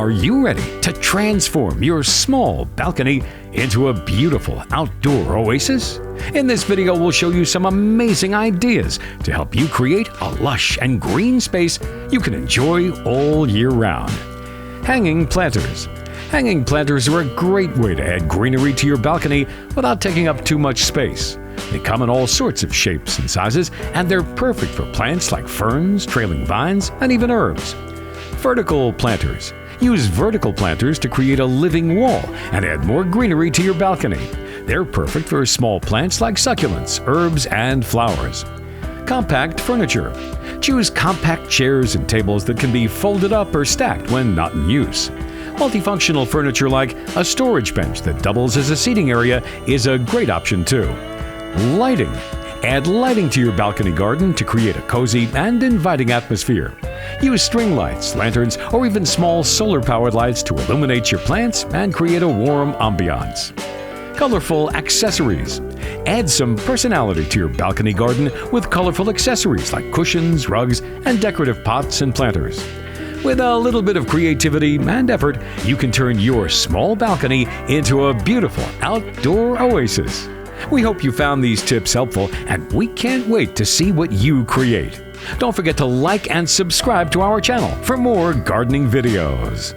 Are you ready to transform your small balcony into a beautiful outdoor oasis? In this video, we'll show you some amazing ideas to help you create a lush and green space you can enjoy all year round. Hanging planters. Hanging planters are a great way to add greenery to your balcony without taking up too much space. They come in all sorts of shapes and sizes, and they're perfect for plants like ferns, trailing vines, and even herbs. Vertical planters. Use vertical planters to create a living wall and add more greenery to your balcony. They're perfect for small plants like succulents, herbs, and flowers. Compact furniture. Choose compact chairs and tables that can be folded up or stacked when not in use. Multifunctional furniture like a storage bench that doubles as a seating area is a great option too. Lighting. Add lighting to your balcony garden to create a cozy and inviting atmosphere. Use string lights, lanterns, or even small solar-powered lights to illuminate your plants and create a warm ambiance. Colorful accessories. Add some personality to your balcony garden with colorful accessories like cushions, rugs, and decorative pots and planters. With a little bit of creativity and effort, you can turn your small balcony into a beautiful outdoor oasis. We hope you found these tips helpful, and we can't wait to see what you create. Don't forget to like and subscribe to our channel for more gardening videos.